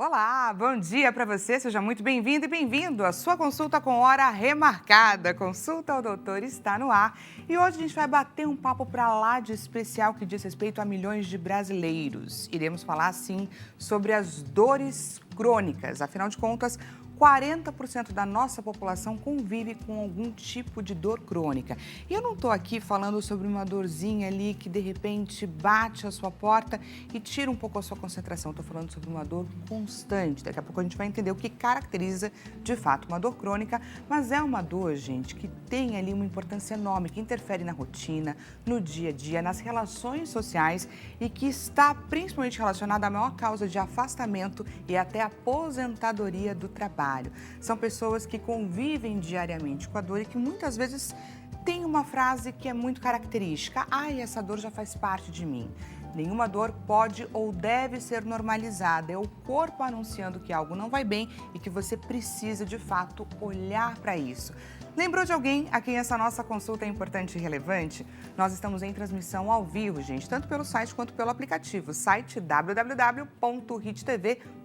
Olá, bom dia para você, seja muito bem-vindo e bem-vindo à sua consulta com hora remarcada. Consulta ao doutor está no ar e hoje a gente vai bater um papo para lá de especial que diz respeito a milhões de brasileiros. Iremos falar, sim, sobre as dores crônicas, afinal de contas, 40% da nossa população convive com algum tipo de dor crônica. E eu não estou aqui falando sobre uma dorzinha ali que de repente bate a sua porta e tira um pouco a sua concentração. Estou falando sobre uma dor constante. Daqui a pouco a gente vai entender o que caracteriza de fato uma dor crônica, mas é uma dor, gente, que tem ali uma importância enorme, que interfere na rotina, no dia a dia, nas relações sociais e que está principalmente relacionada à maior causa de afastamento e até aposentadoria do trabalho. São pessoas que convivem diariamente com a dor e que muitas vezes têm uma frase que é muito característica. Ai, essa dor já faz parte de mim. Nenhuma dor pode ou deve ser normalizada. É o corpo anunciando que algo não vai bem e que você precisa, de fato, olhar para isso. Lembrou de alguém a quem essa nossa consulta é importante e relevante? Nós estamos em transmissão ao vivo, gente, tanto pelo site quanto pelo aplicativo. Site www.hittv.com.br,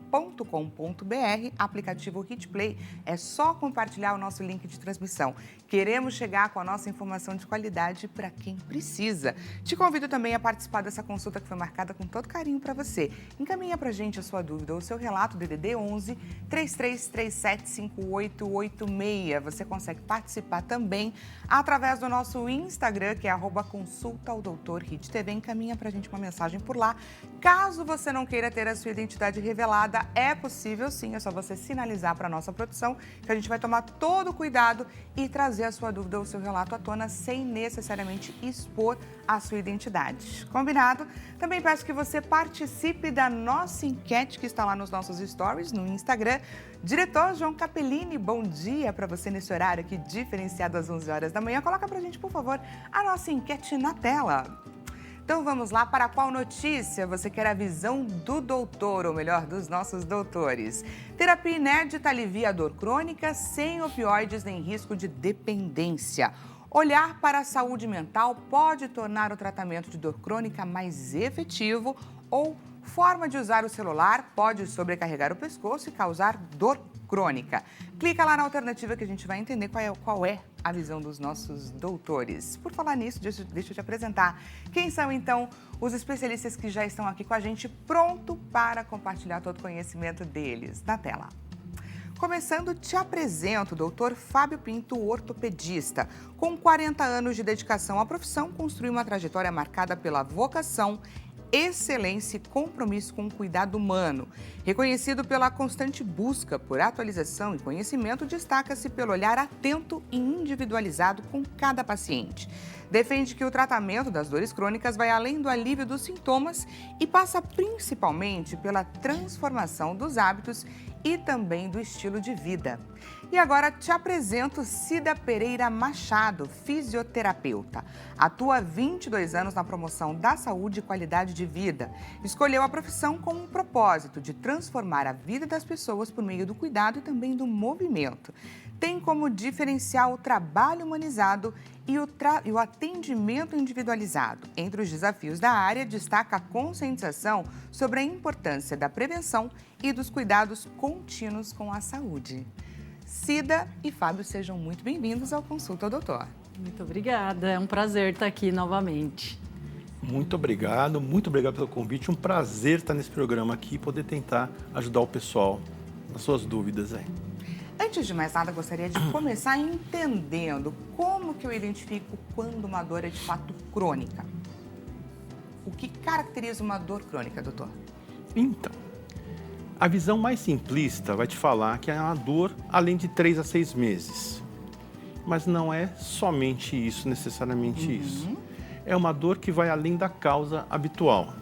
aplicativo HitPlay. É só compartilhar o nosso link de transmissão. Queremos chegar com a nossa informação de qualidade para quem precisa. Te convido também a participar dessa consulta que foi marcada com todo carinho para você. Encaminha para a gente a sua dúvida ou o seu relato, DDD 11 3337 5886. Você consegue participar também através do nosso Instagram, que é @consultaodoutorhittv. Encaminha para a gente uma mensagem por lá. Caso você não queira ter a sua identidade revelada, é possível sim, é só você sinalizar para a nossa produção que a gente vai tomar todo o cuidado e trazer a sua dúvida ou o seu relato à tona sem necessariamente expor a sua identidade. Combinado? Também peço que você participe da nossa enquete que está lá nos nossos stories no Instagram. Diretor João Capellini, bom dia para você nesse horário aqui diferenciado às 11 horas da manhã. Coloca para a gente, por favor, a nossa enquete na tela. Então vamos lá, para qual notícia você quer a visão do doutor, ou melhor, dos nossos doutores? Terapia inédita alivia a dor crônica sem opioides nem risco de dependência. Olhar para a saúde mental pode tornar o tratamento de dor crônica mais efetivo ou forma de usar o celular pode sobrecarregar o pescoço e causar dor crônica. Clica lá na alternativa que a gente vai entender qual é a visão dos nossos doutores. Por falar nisso, deixa eu te apresentar. Quem são, então, os especialistas que já estão aqui com a gente, pronto para compartilhar todo o conhecimento deles na tela. Começando, te apresento o doutor Fábio Pinto, ortopedista. Com 40 anos de dedicação à profissão, construiu uma trajetória marcada pela vocação, excelência e compromisso com o cuidado humano. Reconhecido pela constante busca por atualização e conhecimento, destaca-se pelo olhar atento e individualizado com cada paciente. Defende que o tratamento das dores crônicas vai além do alívio dos sintomas e passa principalmente pela transformação dos hábitos e também do estilo de vida. E agora te apresento Cida Pereira Machado, fisioterapeuta. Atua há 22 anos na promoção da saúde e qualidade de vida. Escolheu a profissão com um propósito de transformar a vida das pessoas por meio do cuidado e também do movimento. Tem como diferencial o trabalho humanizado e o atendimento individualizado. Entre os desafios da área, destaca a conscientização sobre a importância da prevenção e dos cuidados contínuos com a saúde. Cida e Fábio, sejam muito bem-vindos ao Consulta ao Doutor. Muito obrigada, é um prazer estar aqui novamente. Muito obrigado pelo convite. Um prazer estar nesse programa aqui e poder tentar ajudar o pessoal nas suas dúvidas aí. Antes de mais nada, gostaria de começar entendendo como que eu identifico quando uma dor é de fato crônica. O que caracteriza uma dor crônica, doutor? Então, a visão mais simplista vai te falar que é uma dor além de 3 a 6 meses. Mas não é somente isso, necessariamente isso. É uma dor que vai além da causa habitual.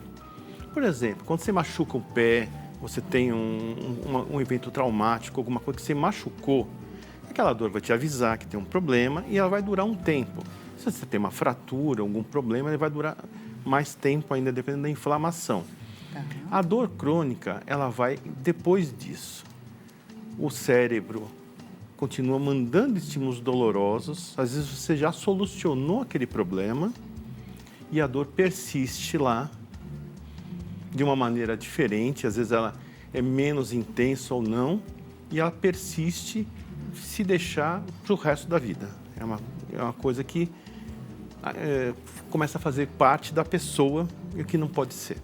Por exemplo, quando você machuca o pé, você tem um evento traumático, alguma coisa que você machucou, aquela dor vai te avisar que tem um problema e ela vai durar um tempo. Se você tem uma fratura, algum problema, ele vai durar mais tempo ainda, dependendo da inflamação. A dor crônica, ela vai depois disso. O cérebro continua mandando estímulos dolorosos, às vezes você já solucionou aquele problema e a dor persiste lá de uma maneira diferente, às vezes é menos intensa ou não, e ela persiste se deixar para o resto da vida. É uma coisa que começa a fazer parte da pessoa e o que não pode ser.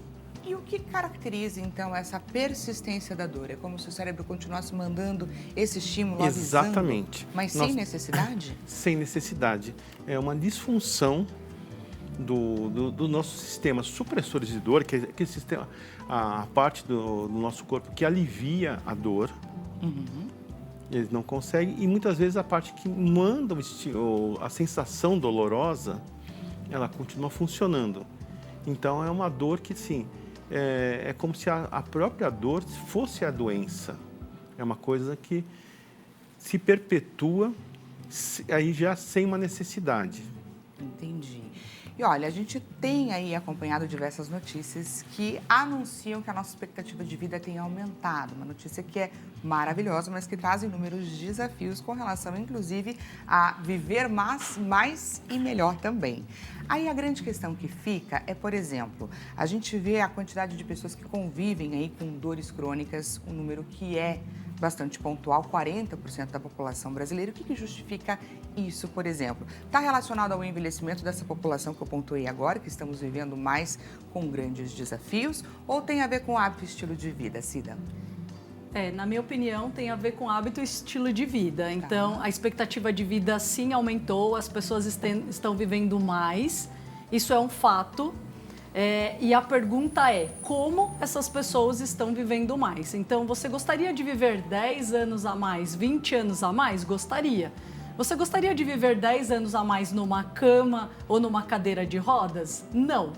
E o que caracteriza, então, essa persistência da dor? É como se o cérebro continuasse mandando esse estímulo, avisando, exatamente. mas sem necessidade? Sem necessidade. É uma disfunção do nosso sistema supressores de dor, que é aquele sistema, a parte do nosso corpo que alivia a dor. Eles não conseguem, e muitas vezes a parte que manda a sensação dolorosa, ela continua funcionando. Então é uma dor que, sim, é como se a própria dor fosse a doença. É uma coisa que se perpetua aí já sem uma necessidade. Entendi. E olha, a gente tem aí acompanhado diversas notícias que anunciam que a nossa expectativa de vida tem aumentado. Uma notícia que é maravilhosa, mas que traz inúmeros desafios com relação, inclusive, a viver mais e melhor também. Aí a grande questão que fica é, por exemplo, a gente vê a quantidade de pessoas que convivem aí com dores crônicas, um número que é bastante pontual, 40% da população brasileira. O que justifica isso, por exemplo? Está relacionado ao envelhecimento dessa população que eu pontuei agora, que estamos vivendo mais com grandes desafios, ou tem a ver com hábito e estilo de vida, Cida? Na minha opinião, tem a ver com hábito e estilo de vida. Então, a expectativa de vida sim aumentou, as pessoas estão vivendo mais, isso é um fato. E a pergunta é, como essas pessoas estão vivendo mais? Então, você gostaria de viver 10 anos a mais, 20 anos a mais? Gostaria. Você gostaria de viver 10 anos a mais numa cama ou numa cadeira de rodas? Não.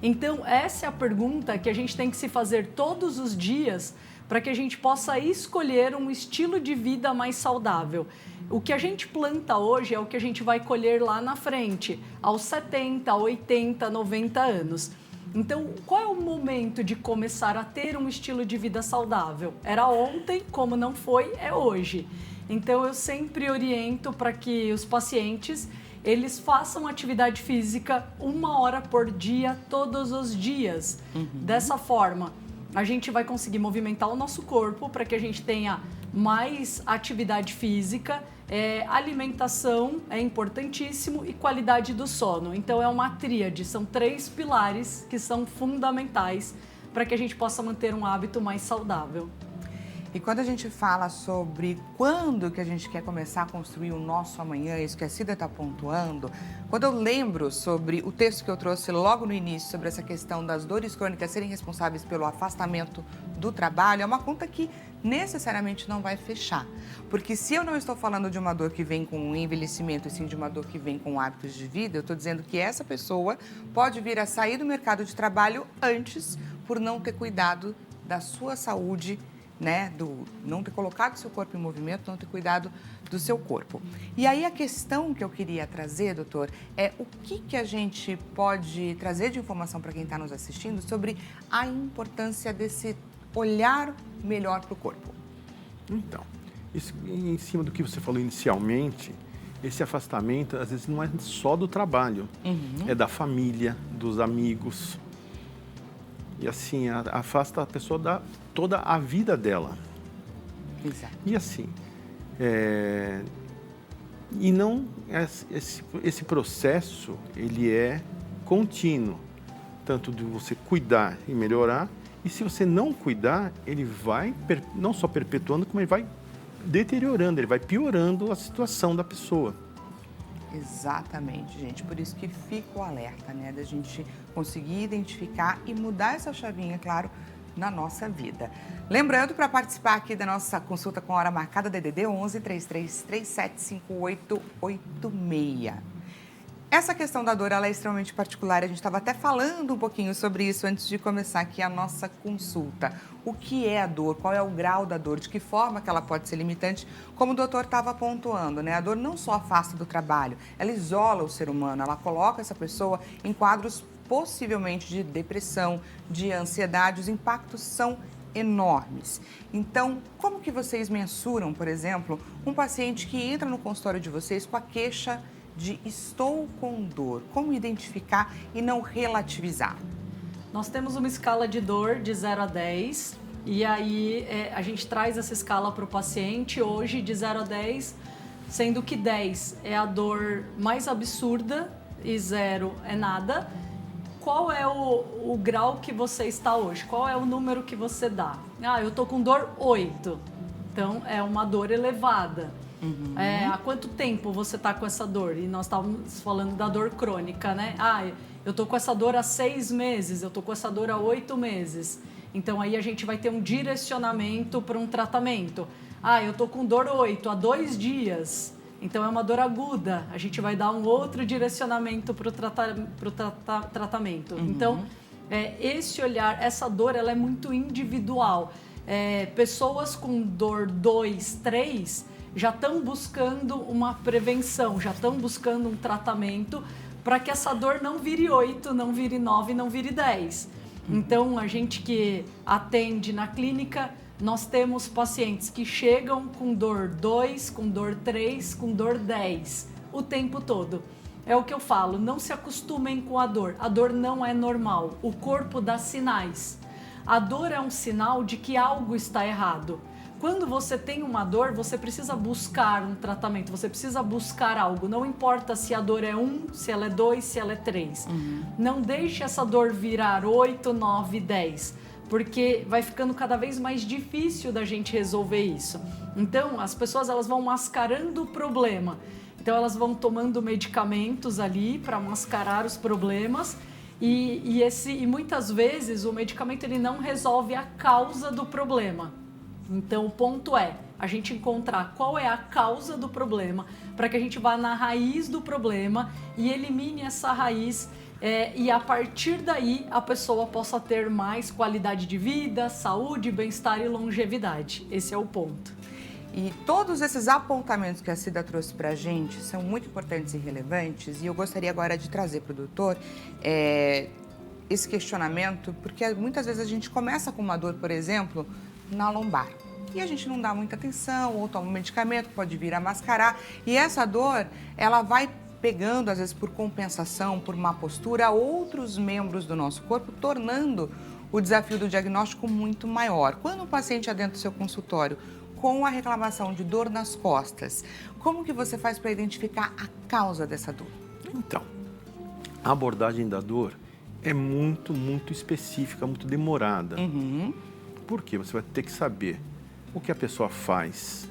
Então, essa é a pergunta que a gente tem que se fazer todos os dias para que a gente possa escolher um estilo de vida mais saudável. O que a gente planta hoje é o que a gente vai colher lá na frente, aos 70, 80, 90 anos. Então, qual é o momento de começar a ter um estilo de vida saudável? Era ontem, como não foi, é hoje. Então, eu sempre oriento para que os pacientes, eles façam atividade física 1 hora por dia, todos os dias. Dessa forma, a gente vai conseguir movimentar o nosso corpo para que a gente tenha mais atividade física, alimentação é importantíssimo e qualidade do sono. Então é uma tríade, são 3 pilares que são fundamentais para que a gente possa manter um hábito mais saudável. E quando a gente fala sobre quando que a gente quer começar a construir o nosso amanhã, isso que a Cida está pontuando, quando eu lembro sobre o texto que eu trouxe logo no início, sobre essa questão das dores crônicas serem responsáveis pelo afastamento do trabalho, é uma conta que necessariamente não vai fechar. Porque se eu não estou falando de uma dor que vem com o envelhecimento, e sim de uma dor que vem com hábitos de vida, eu estou dizendo que essa pessoa pode vir a sair do mercado de trabalho antes por não ter cuidado da sua saúde, né, não ter colocado seu corpo em movimento, não ter cuidado do seu corpo. E aí a questão que eu queria trazer, doutor, é o que a gente pode trazer de informação para quem está nos assistindo sobre a importância desse olhar melhor para o corpo. Então, isso, em cima do que você falou inicialmente, esse afastamento às vezes não é só do trabalho, é da família, dos amigos. E assim, afasta a pessoa da toda a vida dela. Exato. E assim, e não esse processo, ele é contínuo, tanto de você cuidar e melhorar, e se você não cuidar, ele vai não só perpetuando, como ele vai deteriorando, ele vai piorando a situação da pessoa. Exatamente, gente. Por isso que fica o alerta, né? Da gente conseguir identificar e mudar essa chavinha, claro, na nossa vida. Lembrando, para participar aqui da nossa consulta com a hora marcada, DDD 11 3337 5886. Essa questão da dor, ela é extremamente particular. A gente estava até falando um pouquinho sobre isso antes de começar aqui a nossa consulta. O que é a dor? Qual é o grau da dor? De que forma que ela pode ser limitante? Como o doutor estava pontuando, né? A dor não só afasta do trabalho, ela isola o ser humano, ela coloca essa pessoa em quadros possivelmente de depressão, de ansiedade. Os impactos são enormes. Então, como que vocês mensuram, por exemplo, um paciente que entra no consultório de vocês com a queixa de estou com dor? Como identificar e não relativizar? Nós temos uma escala de dor de 0 a 10, E aí a gente traz essa escala para o paciente hoje de 0 a 10, sendo que 10 é a dor mais absurda e 0 é nada. Qual é o grau que você está hoje? Qual é o número que você dá? Ah, eu tô com dor 8. Então, é uma dor elevada. Há quanto tempo você está com essa dor? E nós estávamos falando da dor crônica, né? Ah, eu tô com essa dor há 6 meses, eu tô com essa dor há 8 meses. Então, aí a gente vai ter um direcionamento para um tratamento. Ah, eu tô com dor 8 há 2 dias. Então, é uma dor aguda. A gente vai dar um outro direcionamento para o tratamento. Então, esse olhar, essa dor, ela é muito individual. Pessoas com dor 2, 3 já estão buscando uma prevenção, já estão buscando um tratamento para que essa dor não vire 8, não vire 9, não vire 10. Então, a gente que atende na clínica, nós temos pacientes que chegam com dor 2, com dor 3, com dor 10, o tempo todo. É o que eu falo, não se acostumem com a dor. A dor não é normal, o corpo dá sinais. A dor é um sinal de que algo está errado. Quando você tem uma dor, você precisa buscar um tratamento, você precisa buscar algo. Não importa se a dor é 1, se ela é 2, se ela é 3. Não deixe essa dor virar 8, 9, 10. Porque vai ficando cada vez mais difícil da gente resolver isso. Então, as pessoas elas vão mascarando o problema. Então, elas vão tomando medicamentos ali para mascarar os problemas e muitas vezes o medicamento ele não resolve a causa do problema. Então, o ponto é a gente encontrar qual é a causa do problema para que a gente vá na raiz do problema e elimine essa raiz. E a partir daí a pessoa possa ter mais qualidade de vida, saúde, bem-estar e longevidade. Esse é o ponto. E todos esses apontamentos que a Cida trouxe para a gente são muito importantes e relevantes. E eu gostaria agora de trazer para o doutor esse questionamento, porque muitas vezes a gente começa com uma dor, por exemplo, na lombar. E a gente não dá muita atenção, ou toma um medicamento, pode vir a mascarar. E essa dor, ela vai pegando, às vezes por compensação, por má postura, outros membros do nosso corpo, tornando o desafio do diagnóstico muito maior. Quando o paciente adentra o seu consultório com a reclamação de dor nas costas, como que você faz para identificar a causa dessa dor? Então, a abordagem da dor é muito específica, muito demorada. Por quê? Você vai ter que saber o que a pessoa faz,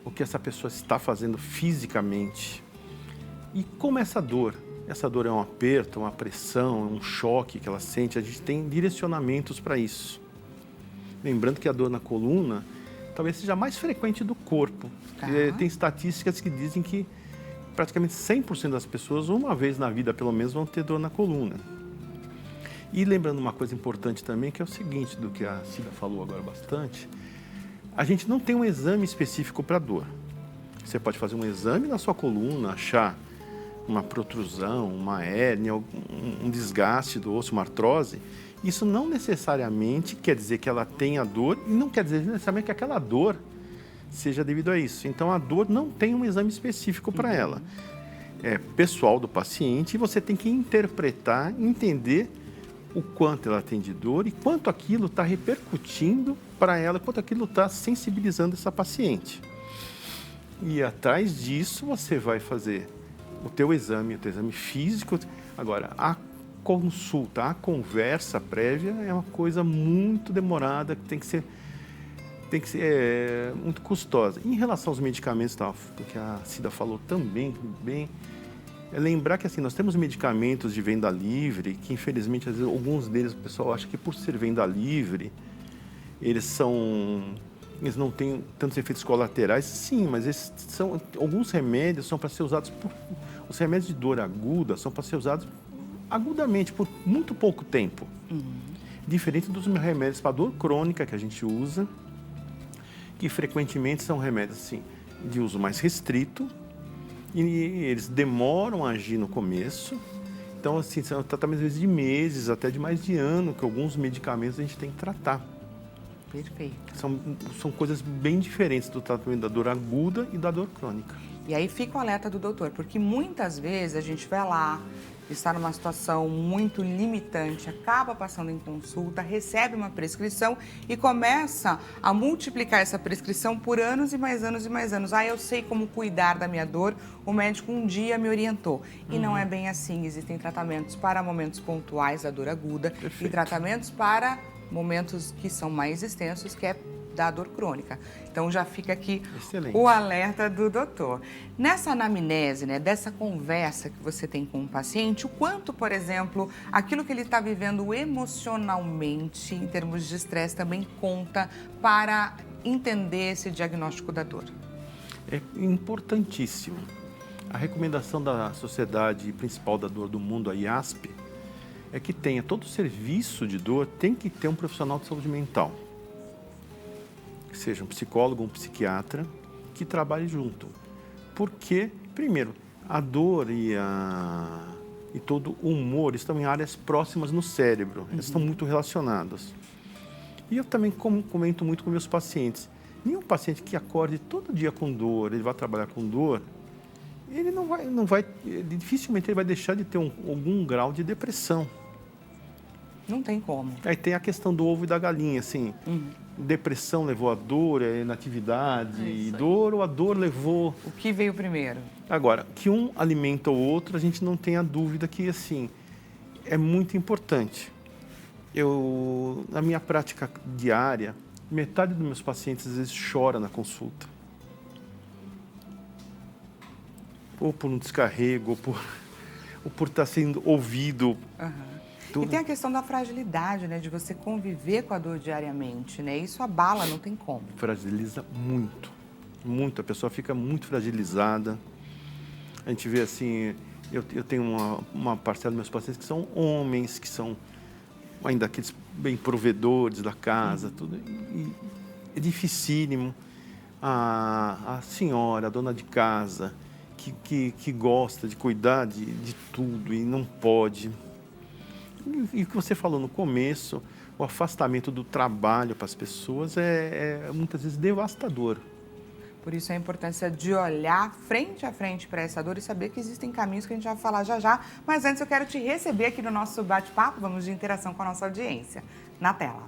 o que essa pessoa está fazendo fisicamente. E como essa dor é um aperto, uma pressão, um choque que ela sente, a gente tem direcionamentos para isso. Lembrando que a dor na coluna talvez seja a mais frequente do corpo. Tem estatísticas que dizem que praticamente 100% das pessoas, uma vez na vida pelo menos, vão ter dor na coluna. E lembrando uma coisa importante também, que é o seguinte, do que a Cida falou agora bastante, a gente não tem um exame específico para dor. Você pode fazer um exame na sua coluna, achar uma protrusão, uma hérnia, um desgaste do osso, uma artrose. Isso não necessariamente quer dizer que ela tenha dor e não quer dizer necessariamente que aquela dor seja devido a isso. Então, a dor não tem um exame específico para ela. É pessoal do paciente e você tem que interpretar, entender o quanto ela tem de dor e quanto aquilo está repercutindo para ela, quanto aquilo está sensibilizando essa paciente. E atrás disso você vai fazer o teu exame físico. Agora, a consulta, a conversa prévia é uma coisa muito demorada, que tem que ser muito custosa. Em relação aos medicamentos, que a Cida falou também bem, é lembrar que assim, nós temos medicamentos de venda livre, que infelizmente, às vezes, alguns deles o pessoal acha que por ser venda livre, eles não têm tantos efeitos colaterais. Sim, mas alguns remédios são para ser usados os remédios de dor aguda são para ser usados agudamente, por muito pouco tempo. Diferente dos remédios para dor crônica que a gente usa, que frequentemente são remédios assim, de uso mais restrito, e eles demoram a agir no começo. Então, assim, são tratamentos às vezes de meses, até de mais de ano, que alguns medicamentos a gente tem que tratar. Perfeito. São coisas bem diferentes do tratamento da dor aguda e da dor crônica. E aí fica o alerta do doutor, porque muitas vezes a gente vai lá, está numa situação muito limitante, acaba passando em consulta, recebe uma prescrição e começa a multiplicar essa prescrição por anos e mais anos e mais anos. Eu sei como cuidar da minha dor, o médico um dia me orientou. E não é bem assim, existem tratamentos para momentos pontuais da dor aguda e tratamentos para momentos que são mais extensos, que é da dor crônica. Então já fica aqui o alerta do doutor. Nessa anamnese, né, dessa conversa que você tem com o paciente, o quanto, por exemplo, aquilo que ele está vivendo emocionalmente, em termos de estresse, também conta para entender esse diagnóstico da dor? É importantíssimo. A recomendação da Sociedade Principal da Dor do Mundo, a IASP, é que tenha todo serviço de dor, tem que ter um profissional de saúde mental. Seja um psicólogo, um psiquiatra, que trabalhe junto. Porque, primeiro, a dor e todo o humor estão em áreas próximas no cérebro, eles estão muito relacionados. E eu também comento muito com meus pacientes. Nenhum paciente que acorde todo dia com dor, ele vai trabalhar com dor, ele dificilmente ele vai deixar de ter algum grau de depressão. Não tem como. Aí tem a questão do ovo e da galinha, assim. Depressão levou a dor, a inatividade, e dor, ou a dor levou... O que veio primeiro? Agora, que um alimenta o outro, a gente não tem a dúvida que, assim, é muito importante. Na minha prática diária, metade dos meus pacientes, às vezes, chora na consulta. Ou por um descarrego, ou por estar sendo ouvido. E tem a questão da fragilidade, né? De você conviver com a dor diariamente, né? Isso abala, não tem como. Fragiliza muito, muito. A pessoa fica muito fragilizada. A gente vê assim, eu tenho uma parcela dos meus pacientes que são homens, que são ainda aqueles bem provedores da casa, tudo. E é dificílimo. A senhora, a dona de casa, que gosta de cuidar de tudo e não pode. E o que você falou no começo, o afastamento do trabalho para as pessoas é muitas vezes devastador. Por isso a importância de olhar frente a frente para essa dor e saber que existem caminhos que a gente vai falar já já. Mas antes eu quero te receber aqui no nosso bate-papo, vamos de interação com a nossa audiência. Na tela.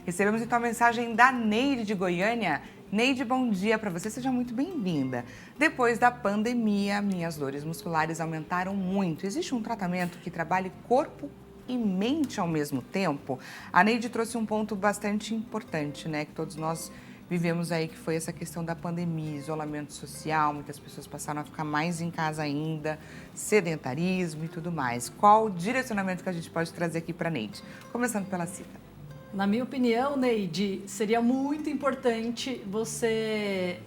Recebemos então a mensagem da Neide de Goiânia. Neide, bom dia para você, seja muito bem-vinda. Depois da pandemia, minhas dores musculares aumentaram muito. Existe um tratamento que trabalhe corpo e mente ao mesmo tempo? A Neide trouxe um ponto bastante importante, né, que todos nós vivemos aí, que foi essa questão da pandemia, isolamento social, muitas pessoas passaram a ficar mais em casa ainda, sedentarismo e tudo mais. Qual o direcionamento que a gente pode trazer aqui para a Neide? Começando pela Cida. Na minha opinião, Neide, seria muito importante você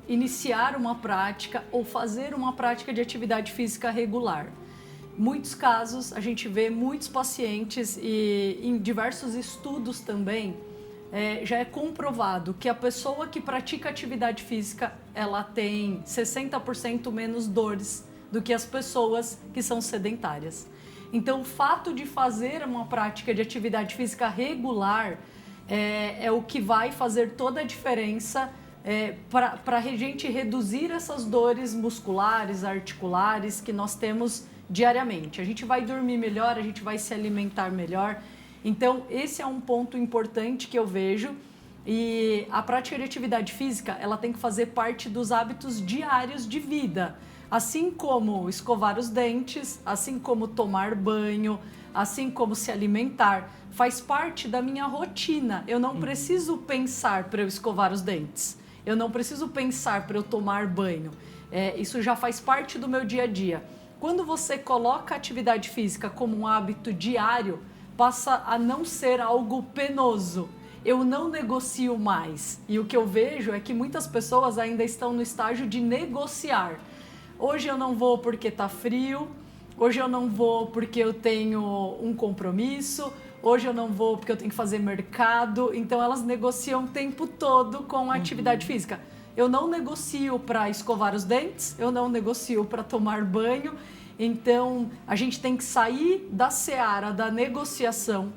iniciar uma prática ou fazer uma prática de atividade física regular. Em muitos casos, a gente vê muitos pacientes e em diversos estudos também, já é comprovado que a pessoa que pratica atividade física, ela tem 60% menos dores do que as pessoas que são sedentárias. Então, o fato de fazer uma prática de atividade física regular é o que vai fazer toda a diferença para a gente reduzir essas dores musculares, articulares que nós temos diariamente. A gente vai dormir melhor, a gente vai se alimentar melhor. Então, esse é um ponto importante que eu vejo. E a prática de atividade física, ela tem que fazer parte dos hábitos diários de vida. Assim como escovar os dentes, assim como tomar banho, assim como se alimentar, faz parte da minha rotina. Eu não preciso pensar para eu escovar os dentes, eu não preciso pensar para eu tomar banho. Isso já faz parte do meu dia a dia. Quando você coloca a atividade física como um hábito diário, passa a não ser algo penoso. Eu não negocio mais. E o que eu vejo é que muitas pessoas ainda estão no estágio de negociar. Hoje eu não vou porque tá frio, hoje eu não vou porque eu tenho um compromisso, hoje eu não vou porque eu tenho que fazer mercado. Então elas negociam o tempo todo com a atividade física. Eu não negocio para escovar os dentes, eu não negocio para tomar banho. Então a gente tem que sair da seara da negociação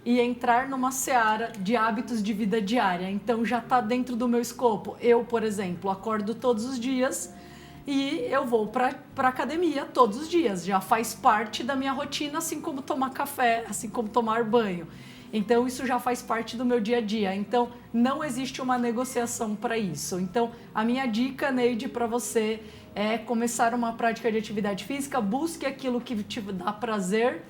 e entrar numa seara de hábitos de vida diária. Então já está dentro do meu escopo. Eu, por exemplo, acordo todos os dias. e eu vou para academia todos os dias. Já faz parte da minha rotina, assim como tomar café, assim como tomar banho. Então, isso já faz parte do meu dia a dia. Então, não existe uma negociação para isso. Então, a minha dica, Neide, para você é começar uma prática de atividade física. Busque aquilo que te dá prazer,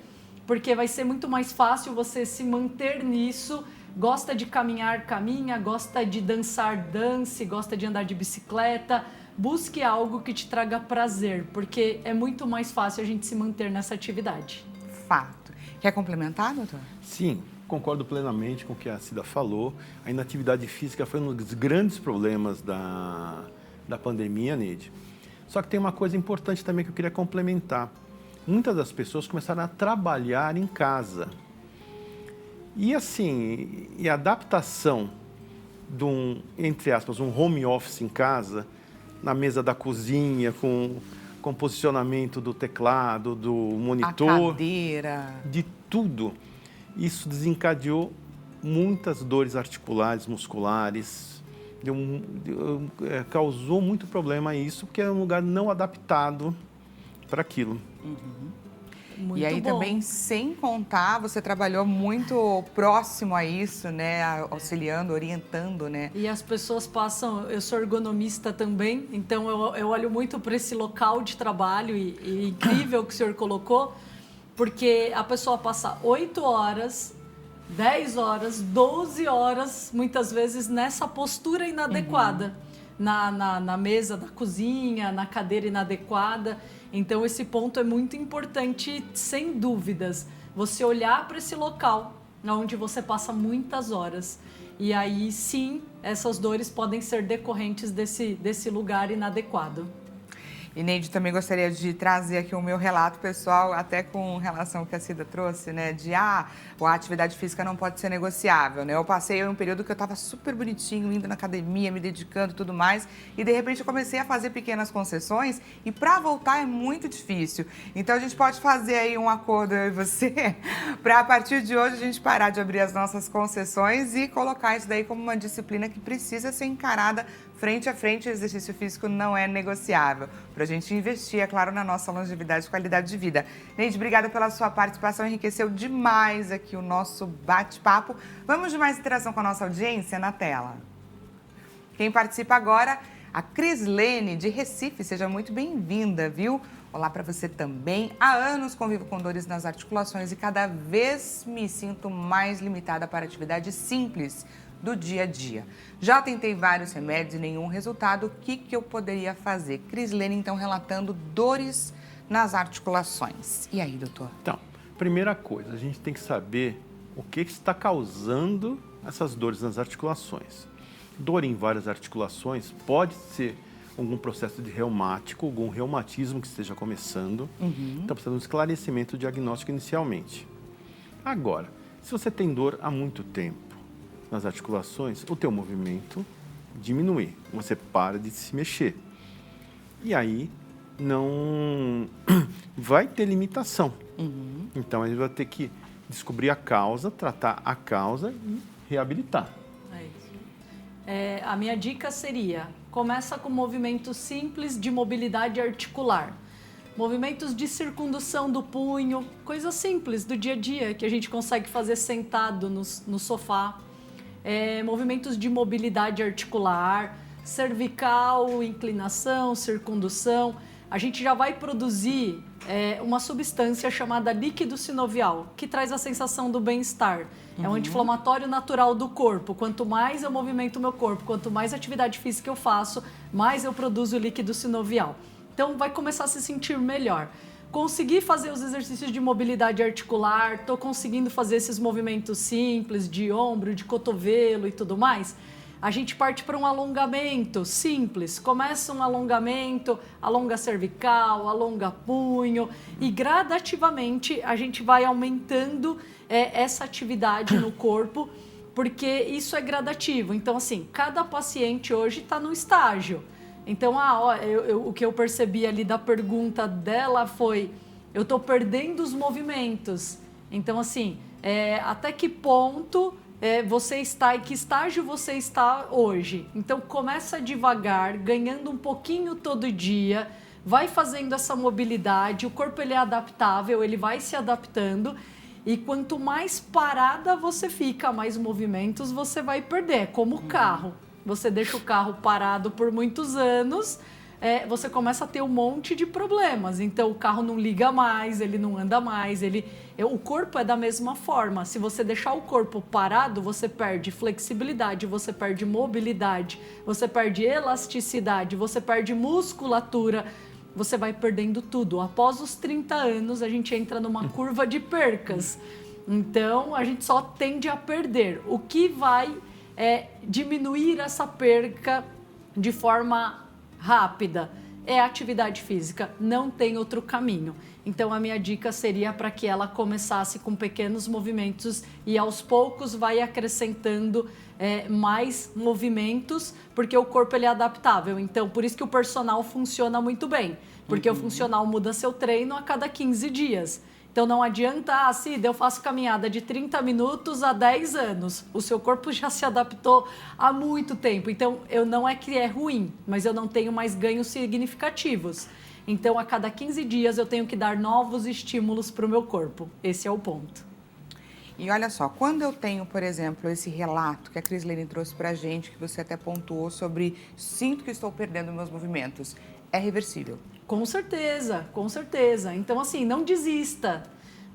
porque vai ser muito mais fácil você se manter nisso. Gosta de caminhar, caminha. Gosta de dançar, dance. Gosta de andar de bicicleta. Busque algo que te traga prazer, porque é muito mais fácil a gente se manter nessa atividade. Fato. Quer complementar, doutor? Sim, concordo plenamente com o que a Cida falou. A inatividade física foi um dos grandes problemas da pandemia, Neide. Só que tem uma coisa importante também que eu queria complementar. Muitas das pessoas começaram a trabalhar em casa. E assim, a adaptação de entre aspas, um home office em casa, na mesa da cozinha, com posicionamento do teclado, do monitor, a cadeira, de tudo. Isso desencadeou muitas dores articulares, musculares, causou muito problema isso, porque é um lugar não adaptado para aquilo. Muito e aí bom. Também, sem contar, você trabalhou muito próximo a isso, né? Auxiliando, orientando, né? E as pessoas passam... Eu sou ergonomista também, então eu olho muito para esse local de trabalho e incrível que o senhor colocou, porque a pessoa passa 8 horas, 10 horas, 12 horas, muitas vezes, nessa postura inadequada. Na mesa da cozinha, na cadeira inadequada. Então, esse ponto é muito importante, sem dúvidas. Você olhar para esse local, onde você passa muitas horas. E aí, sim, essas dores podem ser decorrentes desse lugar inadequado. E, Neide, também gostaria de trazer aqui o meu relato pessoal, até com relação ao que a Cida trouxe, né? De, a atividade física não pode ser negociável, né? Eu passei um período que eu estava super bonitinho, indo na academia, me dedicando e tudo mais, e de repente eu comecei a fazer pequenas concessões, e para voltar é muito difícil. Então, a gente pode fazer aí um acordo, eu e você, para a partir de hoje a gente parar de abrir as nossas concessões e colocar isso daí como uma disciplina que precisa ser encarada frente a frente. O exercício físico não é negociável. Para a gente investir, é claro, na nossa longevidade e qualidade de vida. Neide, obrigada pela sua participação, enriqueceu demais aqui o nosso bate-papo. Vamos de mais interação com a nossa audiência na tela. Quem participa agora, a Crislene, de Recife, seja muito bem-vinda, viu? Olá para você também. Há anos convivo com dores nas articulações e cada vez me sinto mais limitada para atividades simples do dia a dia. Já tentei vários remédios e nenhum resultado. O que eu poderia fazer? Crislene, então, relatando dores nas articulações. E aí, doutor? Então, primeira coisa, a gente tem que saber o que está causando essas dores nas articulações. Dor em várias articulações pode ser algum processo de reumático, algum reumatismo que esteja começando. Então, precisa de um esclarecimento diagnóstico inicialmente. Agora, se você tem dor há muito tempo nas articulações, o teu movimento diminui, você para de se mexer. E aí não vai ter limitação. Então a gente vai ter que descobrir a causa, tratar a causa e reabilitar. É isso. A minha dica seria, começa com movimentos simples de mobilidade articular. Movimentos de circundução do punho, coisas simples do dia a dia que a gente consegue fazer sentado no sofá. Movimentos de mobilidade articular, cervical, inclinação, circundução. A gente já vai produzir uma substância chamada líquido sinovial, que traz a sensação do bem-estar. É um anti-inflamatório natural do corpo. Quanto mais eu movimento o meu corpo, quanto mais atividade física eu faço, mais eu produzo líquido sinovial. Então, vai começar a se sentir melhor. Consegui fazer os exercícios de mobilidade articular, estou conseguindo fazer esses movimentos simples de ombro, de cotovelo e tudo mais. A gente parte para um alongamento simples. Começa um alongamento, alonga cervical, alonga punho e gradativamente a gente vai aumentando essa atividade no corpo, porque isso é gradativo. Então, assim, cada paciente hoje está no estágio. Então, o que eu percebi ali da pergunta dela foi, eu estou perdendo os movimentos. Então, assim, até que ponto você está e que estágio você está hoje. Então começa devagar, ganhando um pouquinho todo dia, vai fazendo essa mobilidade, o corpo ele é adaptável, ele vai se adaptando e quanto mais parada você fica, mais movimentos você vai perder. É como o carro. Você deixa o carro parado por muitos anos, você começa a ter um monte de problemas. Então o carro não liga mais, ele não anda mais, o corpo é da mesma forma. Se você deixar o corpo parado, você perde flexibilidade, você perde mobilidade, você perde elasticidade, você perde musculatura, você vai perdendo tudo. Após os 30 anos, a gente entra numa curva de percas. Então a gente só tende a perder. O que vai diminuir essa perca de forma rápida é a atividade física, não tem outro caminho. Então a minha dica seria para que ela começasse com pequenos movimentos e aos poucos vai acrescentando mais movimentos, porque o corpo ele é adaptável. Então por isso que o personal funciona muito bem, porque o funcional muda seu treino a cada 15 dias. Então não adianta, Cida, eu faço caminhada de 30 minutos há 10 anos. O seu corpo já se adaptou há muito tempo. Então não é que é ruim, mas eu não tenho mais ganhos significativos. Então a cada 15 dias eu tenho que dar novos estímulos para o meu corpo. Esse é o ponto. E olha só, quando eu tenho, por exemplo, esse relato que a Crislene trouxe para a gente, que você até pontuou sobre sinto que estou perdendo meus movimentos, é reversível? Com certeza, com certeza. Então, assim, não desista,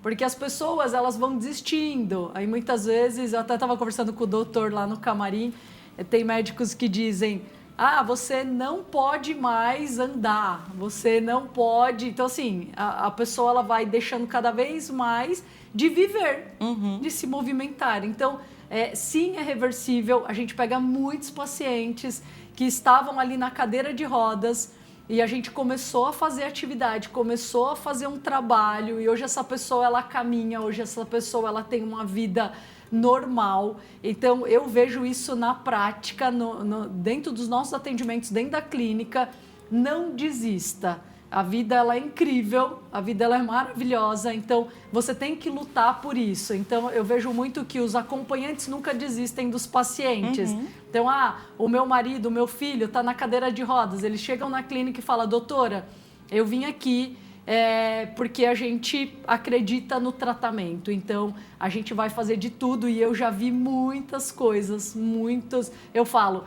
porque as pessoas, elas vão desistindo. Aí, muitas vezes, eu até estava conversando com o doutor lá no camarim, tem médicos que dizem, você não pode mais andar, você não pode... Então, assim, a pessoa ela vai deixando cada vez mais de viver, de se movimentar. Então, sim, é reversível. A gente pega muitos pacientes que estavam ali na cadeira de rodas, e a gente começou a fazer atividade, começou a fazer um trabalho e hoje essa pessoa ela caminha, hoje essa pessoa ela tem uma vida normal. Então eu vejo isso na prática, dentro dos nossos atendimentos, dentro da clínica. Não desista. A vida ela é incrível, a vida ela é maravilhosa, então você tem que lutar por isso. Então eu vejo muito que os acompanhantes nunca desistem dos pacientes. Então, o meu marido, o meu filho está na cadeira de rodas, eles chegam na clínica e falam, doutora, eu vim aqui porque a gente acredita no tratamento, então a gente vai fazer de tudo e eu já vi muitas coisas, eu falo,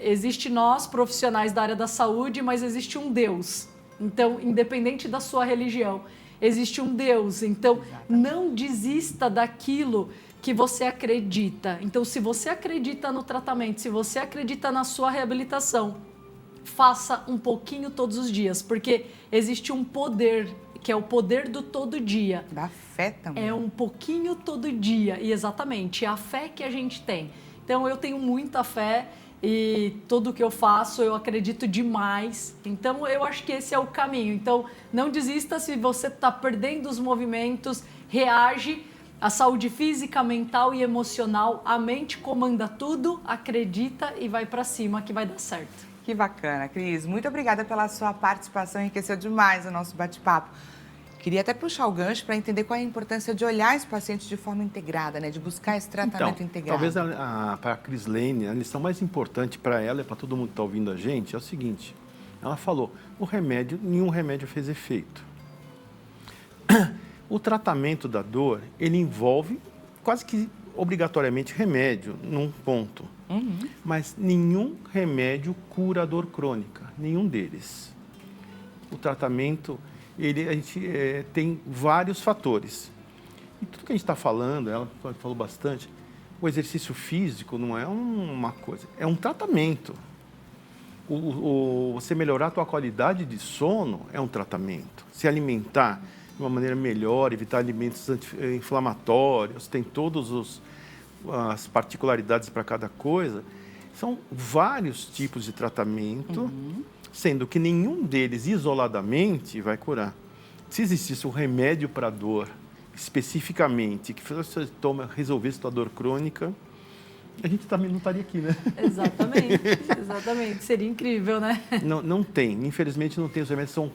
existe nós profissionais da área da saúde, mas existe um Deus. Então, independente da sua religião, existe um Deus. Então, não desista daquilo que você acredita. Então, se você acredita no tratamento, se você acredita na sua reabilitação, faça um pouquinho todos os dias, porque existe um poder, que é o poder do todo dia. Da fé também. É um pouquinho todo dia, e exatamente, é a fé que a gente tem. Então, eu tenho muita fé. E tudo que eu faço, eu acredito demais. Então, eu acho que esse é o caminho. Então, não desista se você está perdendo os movimentos, reage. A saúde física, mental e emocional, a mente comanda tudo, acredita e vai para cima que vai dar certo. Que bacana, Cris. Muito obrigada pela sua participação, enriqueceu demais o nosso bate-papo. Queria até puxar o gancho para entender qual é a importância de olhar esse paciente de forma integrada, né? De buscar esse tratamento integrado. Talvez para a Crislene, a lição mais importante para ela e para todo mundo que está ouvindo a gente é o seguinte. Ela falou, nenhum remédio fez efeito. O tratamento da dor, ele envolve quase que obrigatoriamente remédio, num ponto. Mas nenhum remédio cura a dor crônica, nenhum deles. O tratamento... a gente tem vários fatores. E tudo que a gente está falando, ela falou bastante, o exercício físico não é uma coisa, é um tratamento. Você melhorar a tua qualidade de sono é um tratamento. Se alimentar de uma maneira melhor, evitar alimentos anti-inflamatórios, tem todas as particularidades para cada coisa. São vários tipos de tratamento, sendo que nenhum deles isoladamente vai curar. Se existisse um remédio para a dor, especificamente, que você resolvesse a sua dor crônica, a gente também não estaria aqui, né? Exatamente. Seria incrível, né? Não tem, infelizmente não tem. Os remédios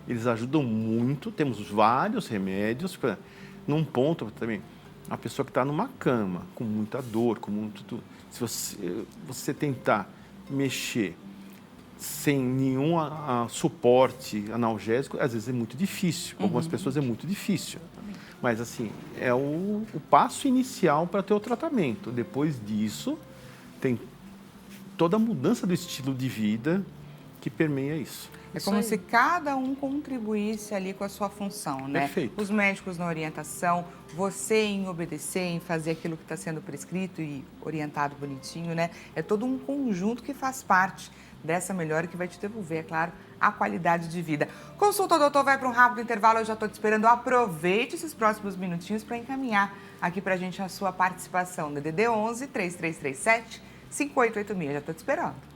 eles ajudam muito, temos vários remédios, num ponto também, A pessoa que está numa cama, com muita dor, com muito... Se você tentar mexer sem nenhum suporte analgésico, às vezes é muito difícil. Com algumas pessoas é muito difícil. Mas, assim, é o passo inicial para ter o tratamento. Depois disso, tem toda a mudança do estilo de vida que permeia isso. É como se cada um contribuísse ali com a sua função, né? Perfeito. Os médicos na orientação, você em obedecer, em fazer aquilo que está sendo prescrito e orientado bonitinho, né? É todo um conjunto que faz parte dessa melhora que vai te devolver, é claro, a qualidade de vida. Consulta, doutor, vai para um rápido intervalo, eu já estou te esperando. Aproveite esses próximos minutinhos para encaminhar aqui para a gente a sua participação. DDD 11 3337 5886, já estou te esperando.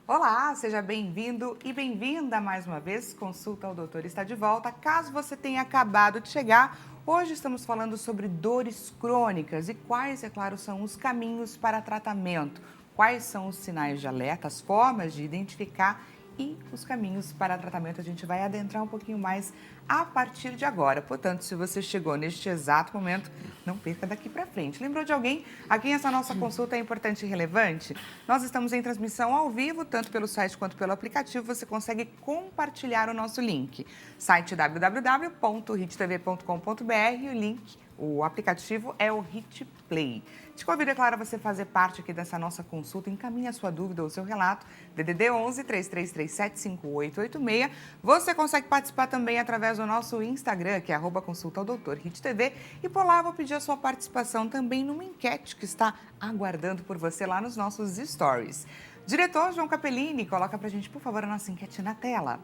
Olá, seja bem-vindo e bem-vinda mais uma vez. Consulta ao Doutor está de volta. Caso você tenha acabado de chegar, hoje estamos falando sobre dores crônicas e quais, é claro, são os caminhos para tratamento. Quais são os sinais de alerta, as formas de identificar e os caminhos para tratamento a gente vai adentrar um pouquinho mais a partir de agora. Portanto, se você chegou neste exato momento, não perca daqui para frente. Lembrou de alguém a quem essa nossa consulta é importante e relevante? Nós estamos em transmissão ao vivo, tanto pelo site quanto pelo aplicativo. Você consegue compartilhar o nosso link. Site www.hittv.com.br, o aplicativo é o Hit Play. Te convido, é claro, a você fazer parte aqui dessa nossa consulta. Encaminhe a sua dúvida ou seu relato. DDD 11 3337 5886. Você consegue participar também através do nosso Instagram, que é @consultaodoutorhittv. E por lá eu vou pedir a sua participação também numa enquete que está aguardando por você lá nos nossos stories. Diretor João Capellini, coloca pra gente, por favor, a nossa enquete na tela.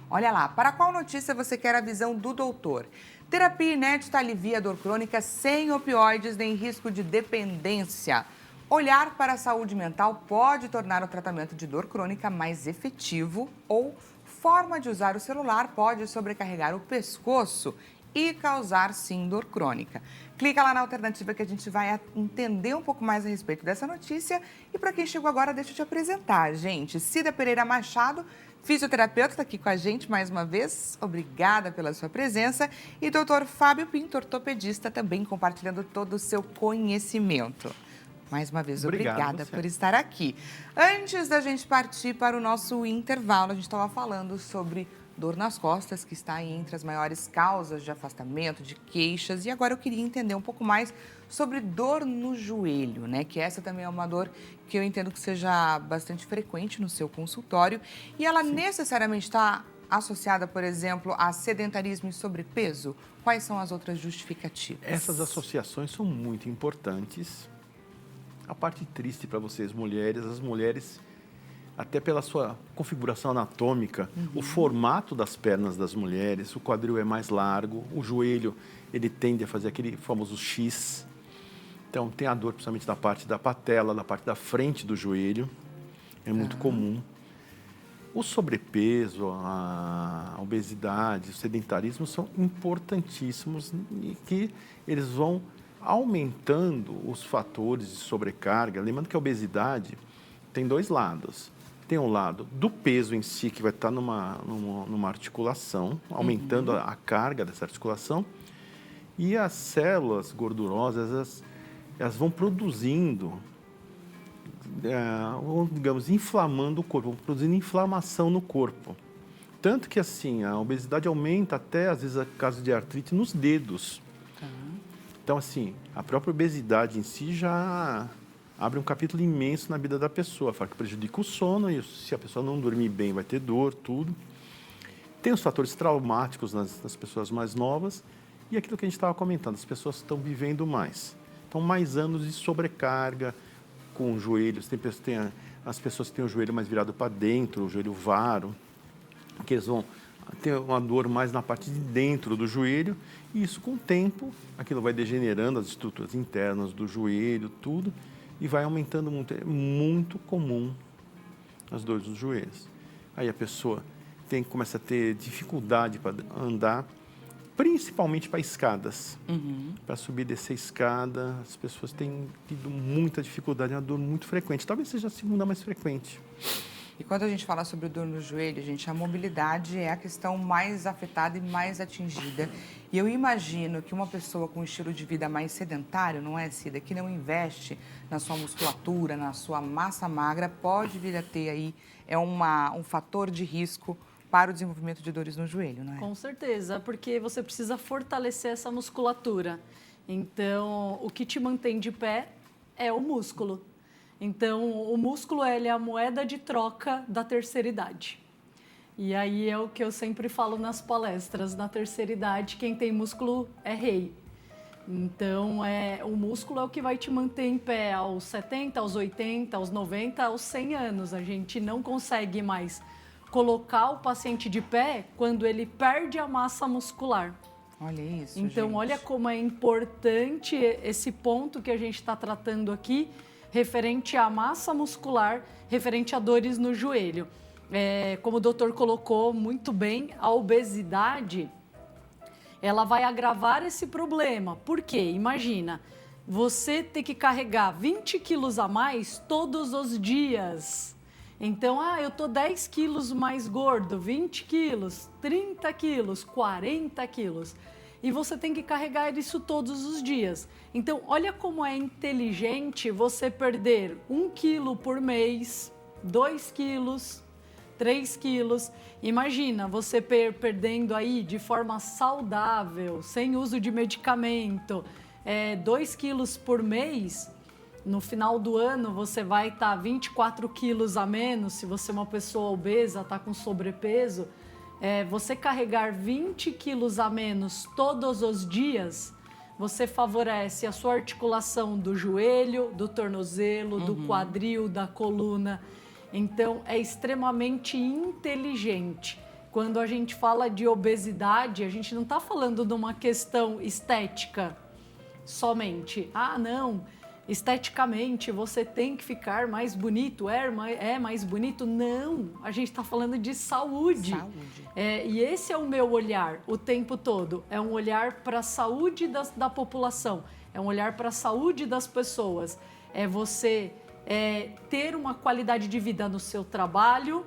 Olha lá, para qual notícia você quer a visão do doutor? Terapia inédita alivia a dor crônica sem opioides nem risco de dependência. Olhar para a saúde mental pode tornar o tratamento de dor crônica mais efetivo ou forma de usar o celular pode sobrecarregar o pescoço e causar, sim, dor crônica. Clica lá na alternativa que a gente vai entender um pouco mais a respeito dessa notícia. E para quem chegou agora, deixa eu te apresentar, gente. Cida Pereira Machado, fisioterapeuta, está aqui com a gente mais uma vez. Obrigada pela sua presença. E doutor Fábio Pinto, ortopedista, também compartilhando todo o seu conhecimento. Mais uma vez, obrigada por estar aqui. Antes da gente partir para o nosso intervalo, a gente estava falando sobre dor nas costas, que está aí entre as maiores causas de afastamento, de queixas. E agora eu queria entender um pouco mais sobre dor no joelho, né? Que essa também é uma dor que eu entendo que seja bastante frequente no seu consultório. E ela necessariamente está associada, por exemplo, a sedentarismo e sobrepeso? Quais são as outras justificativas? Essas associações são muito importantes. A parte triste para vocês, mulheres, as mulheres, até pela sua configuração anatômica, o formato das pernas das mulheres, o quadril é mais largo, o joelho, ele tende a fazer aquele famoso X. Então, tem a dor principalmente da parte da patela, da parte da frente do joelho, é muito comum. O sobrepeso, a obesidade, o sedentarismo são importantíssimos e que eles vão aumentando os fatores de sobrecarga. Lembrando que a obesidade tem dois lados. Tem um lado do peso em si, que vai estar numa articulação, aumentando a carga dessa articulação, e as células gordurosas, elas vão produzindo, digamos, inflamando o corpo, vão produzindo inflamação no corpo. Tanto que, assim, a obesidade aumenta até, às vezes, a caso de artrite nos dedos. Então, assim, a própria obesidade em si já abre um capítulo imenso na vida da pessoa. Fala que prejudica o sono e se a pessoa não dormir bem vai ter dor, tudo. Tem os fatores traumáticos nas pessoas mais novas e aquilo que a gente estava comentando, as pessoas estão vivendo mais. Então, mais anos de sobrecarga com os joelhos. As pessoas que têm o joelho mais virado para dentro, o joelho varo, que eles vão ter uma dor mais na parte de dentro do joelho, e isso com o tempo, aquilo vai degenerando as estruturas internas do joelho, tudo, e vai aumentando muito. É muito comum as dores dos joelhos. Aí a pessoa começa a ter dificuldade para andar, principalmente para escadas. Para subir e descer escada, as pessoas têm tido muita dificuldade, é uma dor muito frequente. Talvez seja a segunda mais frequente. E quando a gente fala sobre dor no joelho, gente, a mobilidade é a questão mais afetada e mais atingida. E eu imagino que uma pessoa com um estilo de vida mais sedentário, não é, Cida, que não investe na sua musculatura, na sua massa magra, pode vir a ter aí um fator de risco para o desenvolvimento de dores no joelho, não é? Com certeza, porque você precisa fortalecer essa musculatura. Então, o que te mantém de pé é o músculo. Então, o músculo ele é a moeda de troca da terceira idade. E aí é o que eu sempre falo nas palestras. Na terceira idade, quem tem músculo é rei. Então, o músculo é o que vai te manter em pé aos 70, aos 80, aos 90, aos 100 anos. A gente não consegue mais colocar o paciente de pé quando ele perde a massa muscular. Olha isso, então, gente. olha como é importante esse ponto que a gente está tratando aqui, referente à massa muscular, referente a dores no joelho. Como o doutor colocou muito bem, a obesidade, ela vai agravar esse problema. Por quê? Imagina, você ter que carregar 20 quilos a mais todos os dias. Então, eu tô 10 quilos mais gordo, 20 quilos, 30 quilos, 40 quilos. E você tem que carregar isso todos os dias. Então, olha como é inteligente você perder 1 quilo por mês, 2 quilos, 3 quilos. Imagina você perdendo aí de forma saudável, sem uso de medicamento, 2 quilos por mês. No final do ano, você vai estar 24 quilos a menos, se você é uma pessoa obesa, está com sobrepeso. Você carregar 20 quilos a menos todos os dias, você favorece a sua articulação do joelho, do tornozelo, do quadril, da coluna. Então, é extremamente inteligente. Quando a gente fala de obesidade, a gente não está falando de uma questão estética somente. Não, esteticamente você tem que ficar mais bonito, é mais bonito. Não, a gente está falando de saúde. E esse é o meu olhar o tempo todo. É um olhar para a saúde da população, é um olhar para a saúde das pessoas. É você ter uma qualidade de vida no seu trabalho,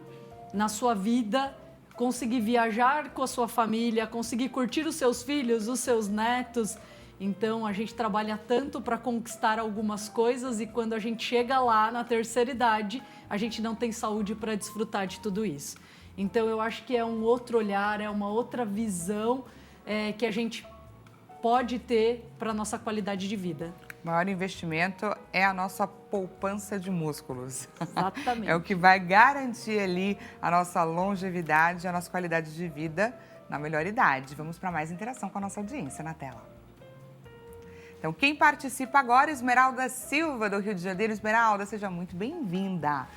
na sua vida, conseguir viajar com a sua família, conseguir curtir os seus filhos, os seus netos. Então, a gente trabalha tanto para conquistar algumas coisas e quando a gente chega lá na terceira idade, a gente não tem saúde para desfrutar de tudo isso. Então, eu acho que é um outro olhar, é uma outra visão que a gente pode ter para a nossa qualidade de vida. O maior investimento é a nossa poupança de músculos. Exatamente. É o que vai garantir ali a nossa longevidade, a nossa qualidade de vida na melhor idade. Vamos para mais interação com a nossa audiência na tela. Então, quem participa agora, Esmeralda Silva, do Rio de Janeiro. Esmeralda, seja muito bem-vinda.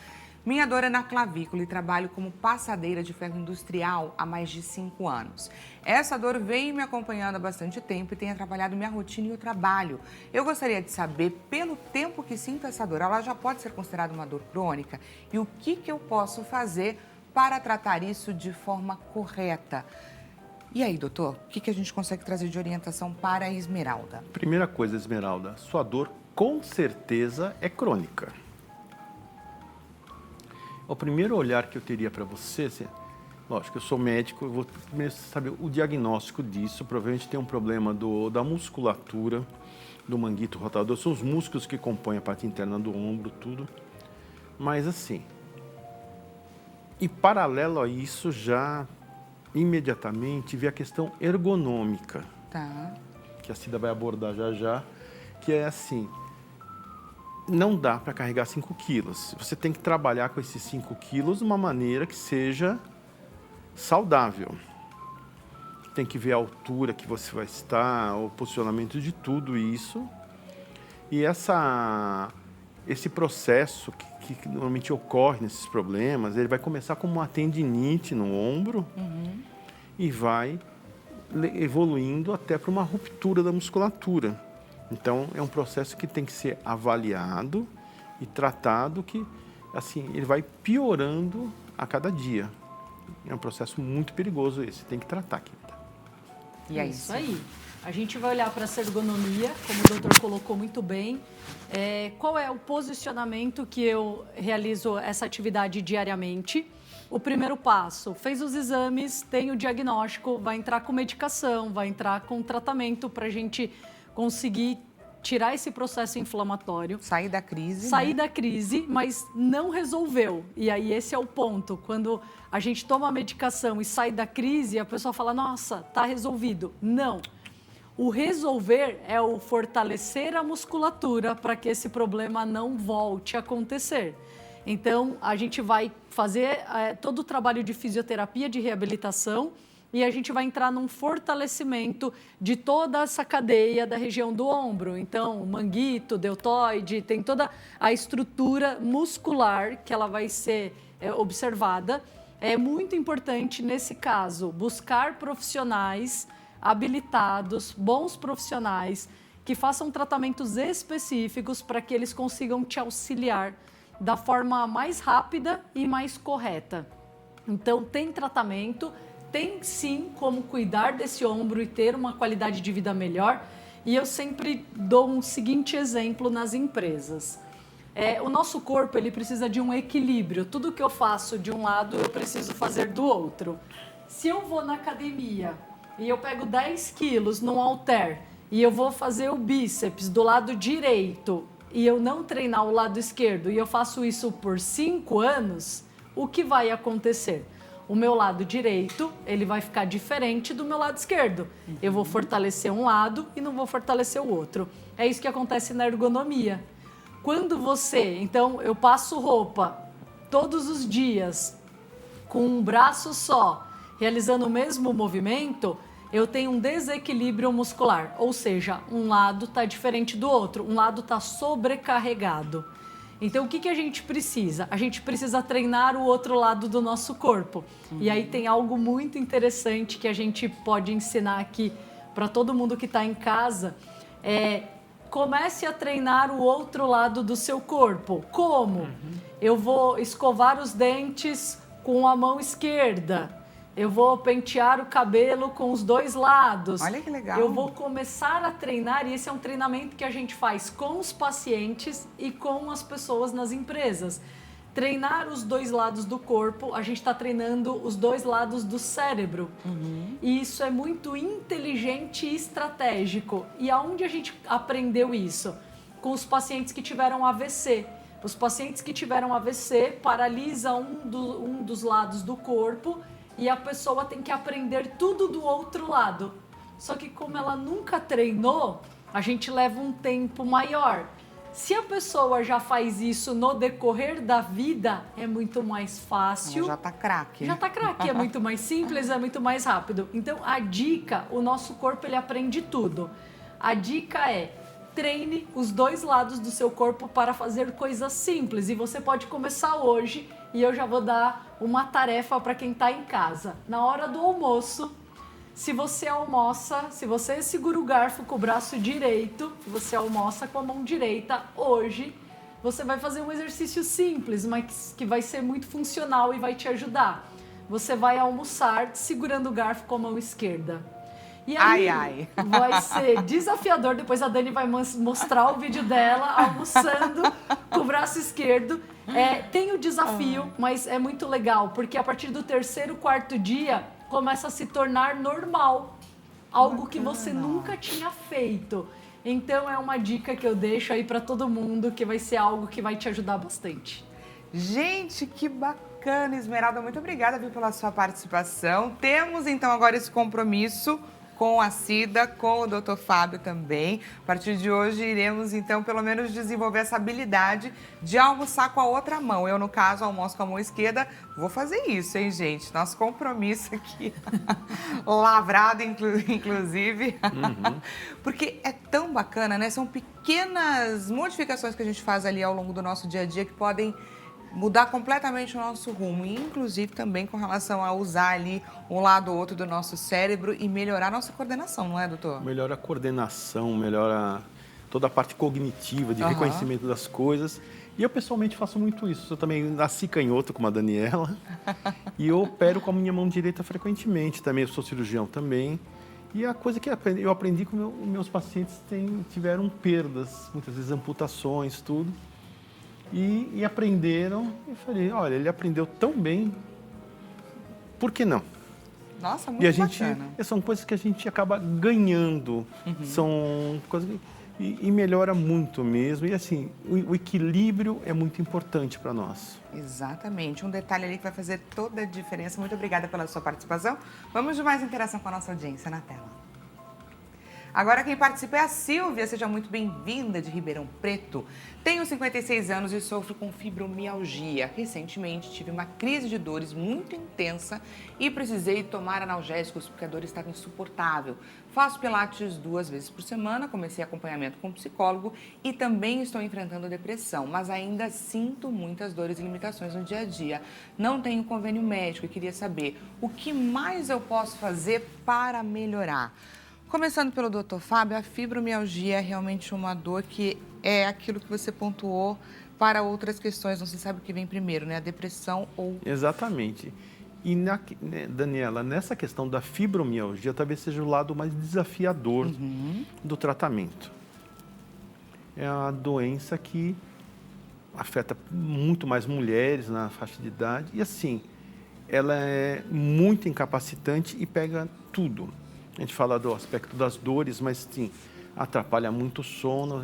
Minha dor é na clavícula e trabalho como passadeira de ferro industrial há mais de 5 anos. Essa dor vem me acompanhando há bastante tempo e tem atrapalhado minha rotina e o trabalho. Eu gostaria de saber, pelo tempo que sinto essa dor, ela já pode ser considerada uma dor crônica? E o que eu posso fazer para tratar isso de forma correta? E aí, doutor, o que a gente consegue trazer de orientação para a Esmeralda? Primeira coisa, Esmeralda, sua dor com certeza é crônica. O primeiro olhar que eu teria para você, lógico, eu sou médico, eu vou primeiro saber o diagnóstico disso. Provavelmente tem um problema da musculatura, do manguito rotador, são os músculos que compõem a parte interna do ombro, tudo. Mas assim, e paralelo a isso, já imediatamente vê a questão ergonômica, que a Cida vai abordar já, que é assim, não dá para carregar 5 quilos. Você tem que trabalhar com esses 5 quilos de uma maneira que seja saudável. Tem que ver a altura que você vai estar, o posicionamento de tudo isso. E esse processo que normalmente ocorre nesses problemas, ele vai começar como uma tendinite no ombro e vai evoluindo até para uma ruptura da musculatura. Então, é um processo que tem que ser avaliado e tratado, que assim, ele vai piorando a cada dia. É um processo muito perigoso esse, tem que tratar, querida. E é isso aí. A gente vai olhar para essa ergonomia, como o doutor colocou muito bem. Qual é o posicionamento que eu realizo essa atividade diariamente? O primeiro passo, fez os exames, tem o diagnóstico, vai entrar com medicação, vai entrar com tratamento para a gente conseguir tirar esse processo inflamatório. Sair da crise. Sair da crise, mas não resolveu. E aí esse é o ponto. Quando a gente toma a medicação e sai da crise, a pessoa fala, nossa, tá resolvido. Não. O resolver é o fortalecer a musculatura para que esse problema não volte a acontecer. Então, a gente vai fazer todo o trabalho de fisioterapia, de reabilitação, e a gente vai entrar num fortalecimento de toda essa cadeia da região do ombro. Então, manguito, deltoide, tem toda a estrutura muscular que ela vai ser observada. É muito importante, nesse caso, buscar profissionais habilitados, bons profissionais, que façam tratamentos específicos para que eles consigam te auxiliar da forma mais rápida e mais correta. Então, tem tratamento, tem sim como cuidar desse ombro e ter uma qualidade de vida melhor. E eu sempre dou um seguinte exemplo nas empresas. O nosso corpo ele precisa de um equilíbrio. Tudo que eu faço de um lado, eu preciso fazer do outro. Se eu vou na academia e eu pego 10 quilos num halter e eu vou fazer o bíceps do lado direito e eu não treinar o lado esquerdo e eu faço isso por 5 anos, o que vai acontecer? O meu lado direito, ele vai ficar diferente do meu lado esquerdo. Eu vou fortalecer um lado e não vou fortalecer o outro. É isso que acontece na ergonomia. Quando então, eu passo roupa todos os dias com um braço só, realizando o mesmo movimento, eu tenho um desequilíbrio muscular, ou seja, um lado está diferente do outro, um lado está sobrecarregado. Então, o que a gente precisa? A gente precisa treinar o outro lado do nosso corpo. E aí tem algo muito interessante que a gente pode ensinar aqui para todo mundo que está em casa. Comece a treinar o outro lado do seu corpo. Como? Eu vou escovar os dentes com a mão esquerda. Eu vou pentear o cabelo com os 2 lados. Olha que legal. Eu vou começar a treinar, e esse é um treinamento que a gente faz com os pacientes e com as pessoas nas empresas. Treinar os 2 lados do corpo, a gente está treinando os 2 lados do cérebro. E isso é muito inteligente e estratégico. E aonde a gente aprendeu isso? Com os pacientes que tiveram AVC. Os pacientes que tiveram AVC paralisam um dos lados do corpo e a pessoa tem que aprender tudo do outro lado. Só que como ela nunca treinou, a gente leva um tempo maior. Se a pessoa já faz isso no decorrer da vida, é muito mais fácil. Ela já tá craque. Já tá craque, é muito mais simples, é muito mais rápido. Então, a dica, o nosso corpo, ele aprende tudo. A dica é, treine os 2 lados do seu corpo para fazer coisas simples. E você pode começar hoje, e eu já vou dar uma tarefa para quem está em casa. Na hora do almoço, se você almoça, se você segura o garfo com o braço direito, você almoça com a mão direita, hoje você vai fazer um exercício simples, mas que vai ser muito funcional e vai te ajudar. Você vai almoçar segurando o garfo com a mão esquerda. E aí, vai ser desafiador. Depois a Dani vai mostrar o vídeo dela almoçando com o braço esquerdo. Tem o desafio, mas é muito legal, porque a partir do 3º, 4º dia, começa a se tornar normal. Algo que você nunca tinha feito. Então, é uma dica que eu deixo aí para todo mundo, que vai ser algo que vai te ajudar bastante. Gente, que bacana, Esmeralda. Muito obrigada, viu, pela sua participação. Temos, então, agora esse compromisso com a Cida, com o Dr. Fábio também. A partir de hoje, iremos, então, pelo menos desenvolver essa habilidade de almoçar com a outra mão. Eu, no caso, almoço com a mão esquerda. Vou fazer isso, hein, gente? Nosso compromisso aqui, lavrado, inclusive. Porque é tão bacana, né? São pequenas modificações que a gente faz ali ao longo do nosso dia a dia que podem mudar completamente o nosso rumo, e inclusive também com relação a usar ali um lado ou outro do nosso cérebro e melhorar a nossa coordenação, não é, doutor? Melhora a coordenação, melhora toda a parte cognitiva, de reconhecimento das coisas. E eu pessoalmente faço muito isso. Eu também nasci canhoto, como a Daniela, e eu opero com a minha mão direita frequentemente também. Eu sou cirurgião também. E a coisa que eu aprendi com meus pacientes tiveram perdas, muitas vezes amputações, tudo. E aprenderam, e falei, olha, ele aprendeu tão bem, por que não? Nossa, muito bacana. São coisas que a gente acaba ganhando, são coisas e melhora muito mesmo. E assim, o equilíbrio é muito importante para nós. Exatamente, um detalhe ali que vai fazer toda a diferença. Muito obrigada pela sua participação. Vamos de mais interação com a nossa audiência na tela. Agora quem participa é a Silvia, seja muito bem-vinda, de Ribeirão Preto. Tenho 56 anos e sofro com fibromialgia. Recentemente tive uma crise de dores muito intensa e precisei tomar analgésicos porque a dor estava insuportável. Faço pilates 2 vezes por semana, comecei acompanhamento com psicólogo e também estou enfrentando depressão, mas ainda sinto muitas dores e limitações no dia a dia. Não tenho convênio médico e queria saber o que mais eu posso fazer para melhorar. Começando pelo Dr. Fábio, a fibromialgia é realmente uma dor que é aquilo que você pontuou para outras questões, não se sabe o que vem primeiro, né? A depressão ou... Exatamente. E, Daniela, nessa questão da fibromialgia, talvez seja o lado mais desafiador do tratamento. É uma doença que afeta muito mais mulheres na faixa de idade e, assim, ela é muito incapacitante e pega tudo. A gente fala do aspecto das dores, mas sim, atrapalha muito o sono.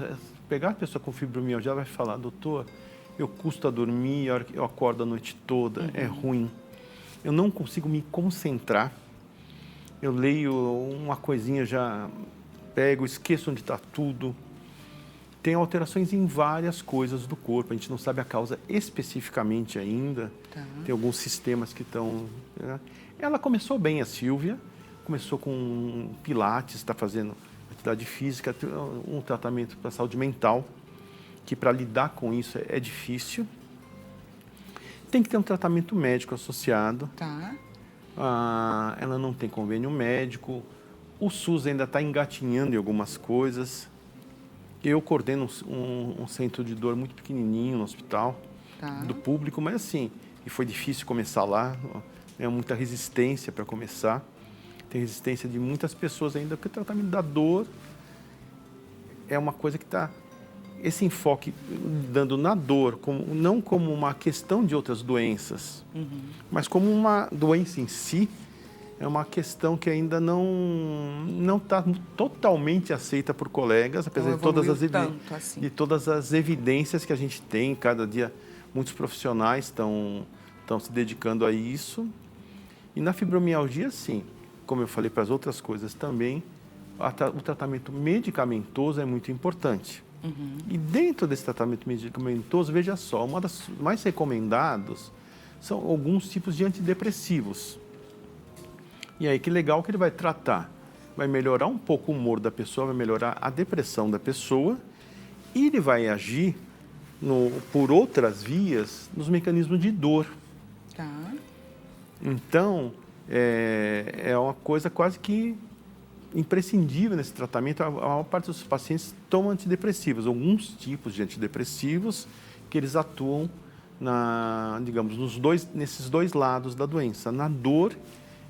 Pegar a pessoa com fibromialgia vai falar, doutor, eu custo a dormir, eu acordo a noite toda, é ruim. Eu não consigo me concentrar. Eu leio uma coisinha, já pego, esqueço onde está tudo. Tem alterações em várias coisas do corpo, a gente não sabe a causa especificamente ainda. Tem alguns sistemas que estão... Né? Ela começou bem, a Silvia. Começou com pilates, está fazendo atividade física, um tratamento para saúde mental, que para lidar com isso é difícil. Tem que ter um tratamento médico associado. Ela não tem convênio médico. O SUS ainda está engatinhando em algumas coisas. Eu coordeno um centro de dor muito pequenininho no hospital, do público, mas assim, e foi difícil começar lá, é muita resistência para começar. Tem resistência de muitas pessoas ainda, porque o tratamento da dor é uma coisa que está... Esse enfoque dando na dor, não como uma questão de outras doenças, mas como uma doença em si, é uma questão que ainda não está totalmente aceita por colegas, apesar de todas as evidências que a gente tem. Cada dia, muitos profissionais estão se dedicando a isso. E na fibromialgia, sim. Como eu falei para as outras coisas também, o tratamento medicamentoso é muito importante. E dentro desse tratamento medicamentoso, veja só, uma das mais recomendados são alguns tipos de antidepressivos. E aí, que legal que ele vai tratar. Vai melhorar um pouco o humor da pessoa, vai melhorar a depressão da pessoa e ele vai agir por outras vias nos mecanismos de dor. Então... É uma coisa quase que imprescindível nesse tratamento. A maior parte dos pacientes tomam antidepressivos, alguns tipos de antidepressivos que eles atuam, digamos, nesses dois lados da doença, na dor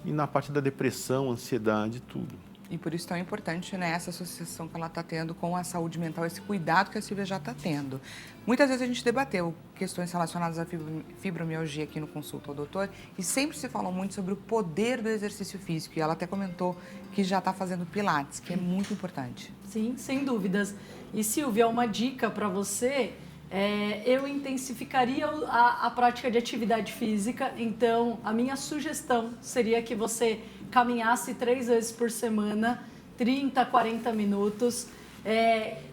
e na parte da depressão, ansiedade, tudo. E por isso tão importante, né, essa associação que ela está tendo com a saúde mental, esse cuidado que a Silvia já está tendo. Muitas vezes a gente debateu questões relacionadas à fibromialgia aqui no Consulta ao Doutor e sempre se falou muito sobre o poder do exercício físico. E ela até comentou que já está fazendo pilates, que é muito importante. Sim, sem dúvidas. E Silvia, uma dica para você, eu intensificaria a prática de atividade física. Então, a minha sugestão seria que você caminhasse 3 vezes por semana, 30, 40 minutos.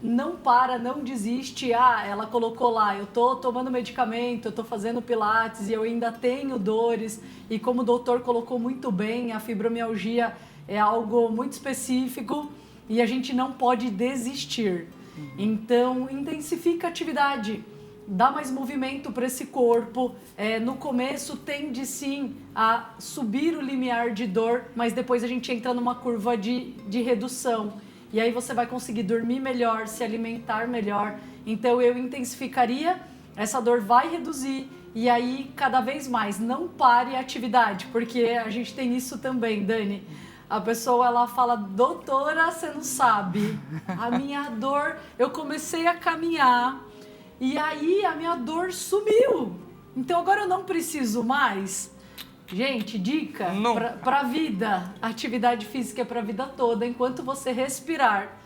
Não para, não desiste. Ela colocou lá, eu estou tomando medicamento, eu estou fazendo pilates e eu ainda tenho dores. E como o doutor colocou muito bem, a fibromialgia é algo muito específico e a gente não pode desistir. Então, intensifica a atividade, dá mais movimento para esse corpo. No começo tende sim a subir o limiar de dor, mas depois a gente entra numa curva de redução. E aí você vai conseguir dormir melhor, se alimentar melhor. Então eu intensificaria, essa dor vai reduzir e aí cada vez mais não pare a atividade, porque a gente tem isso também, Dani. A pessoa, ela fala, doutora, você não sabe, a minha dor, eu comecei a caminhar e aí a minha dor sumiu. Então agora eu não preciso mais. Gente, dica para a vida, atividade física é para a vida toda, enquanto você respirar.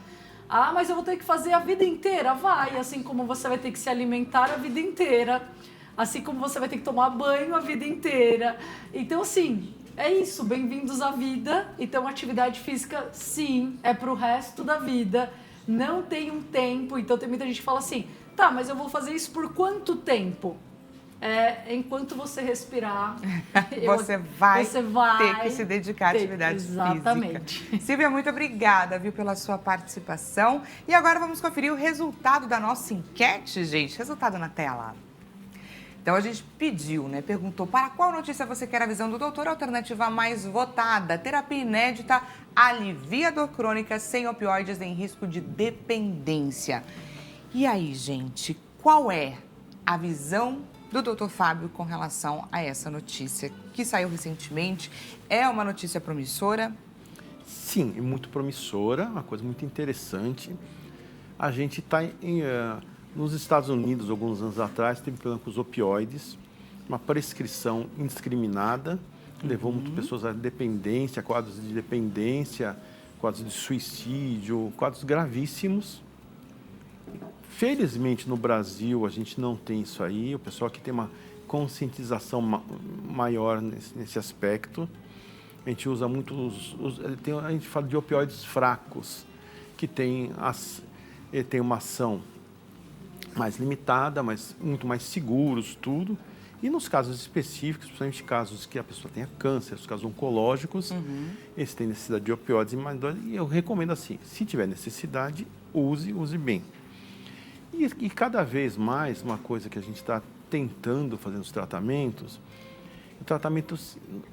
Ah, mas eu vou ter que fazer a vida inteira? Vai, assim como você vai ter que se alimentar a vida inteira, assim como você vai ter que tomar banho a vida inteira. Então, assim, é isso, bem-vindos à vida. Então, atividade física, sim, é para o resto da vida, não tem um tempo. Então, tem muita gente que fala assim, tá, mas eu vou fazer isso por quanto tempo? Enquanto você respirar, você vai ter que se dedicar à atividade física. Silvia, muito obrigada, viu, pela sua participação. E agora vamos conferir o resultado da nossa enquete, gente. Resultado na tela. Então, a gente pediu, né? Perguntou para qual notícia você quer a visão do doutor. A alternativa mais votada, terapia inédita alivia a dor crônica sem opioides em risco de dependência. E aí, gente, qual é a visão do Dr. Fábio com relação a essa notícia que saiu recentemente? É uma notícia promissora? Sim, é muito promissora, uma coisa muito interessante. A gente está nos Estados Unidos, alguns anos atrás, teve problema com os opioides, uma prescrição indiscriminada, levou muitas pessoas à dependência, quadros de dependência, quadros de suicídio, quadros gravíssimos. Felizmente, no Brasil, a gente não tem isso aí. O pessoal aqui tem uma conscientização maior nesse aspecto. A gente usa muito a gente fala de opioides fracos, que tem uma ação mais limitada, mas muito mais seguros, tudo. E nos casos específicos, principalmente casos que a pessoa tenha câncer, os casos oncológicos, eles têm necessidade de opioides. E eu recomendo assim, se tiver necessidade, use bem. E cada vez mais, uma coisa que a gente está tentando fazer nos tratamentos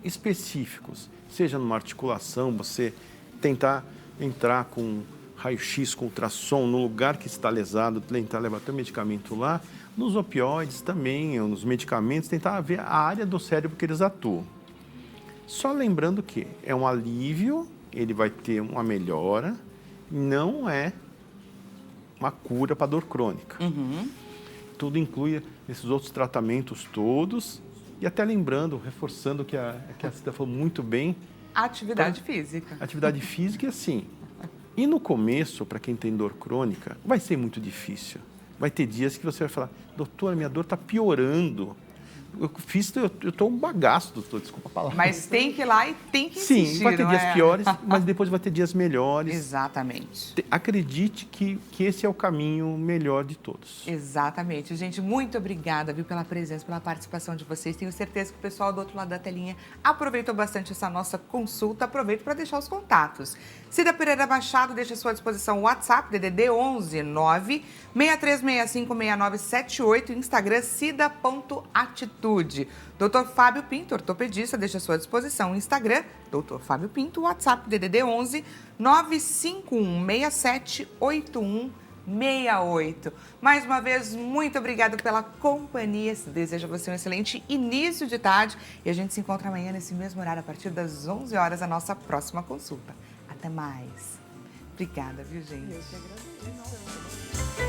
específicos, seja numa articulação, você tentar entrar com raio-x, com ultrassom, no lugar que está lesado, tentar levar até o medicamento lá, nos opioides também, ou nos medicamentos, tentar ver a área do cérebro que eles atuam. Só lembrando que é um alívio, ele vai ter uma melhora, não é uma cura para dor crônica. Tudo inclui esses outros tratamentos todos. E até lembrando, reforçando que a Cida falou muito bem. Atividade física. Atividade física, assim. E no começo, para quem tem dor crônica, vai ser muito difícil. Vai ter dias que você vai falar, doutora, minha dor está piorando. Eu estou um bagaço, doutor, desculpa a palavra. Mas tem que ir lá e tem que insistir. Sim, vai ter dias piores, mas depois vai ter dias melhores. Exatamente. Acredite que esse é o caminho melhor de todos. Exatamente. Gente, muito obrigada, viu, pela presença, pela participação de vocês. Tenho certeza que o pessoal do outro lado da telinha aproveitou bastante essa nossa consulta. Aproveito para deixar os contatos. Cida Pereira Machado deixa à sua disposição o WhatsApp, DDD 11 9 6365 6978, Instagram cida.atitude. Dr. Fábio Pinto, ortopedista, deixa à sua disposição o Instagram, Dr. Fábio Pinto, WhatsApp, DDD 11 951 67 8168. Mais uma vez, muito obrigada pela companhia. Desejo a você um excelente início de tarde e a gente se encontra amanhã nesse mesmo horário, a partir das 11 horas, a nossa próxima consulta. Até mais. Obrigada, viu, gente? Eu que agradeço.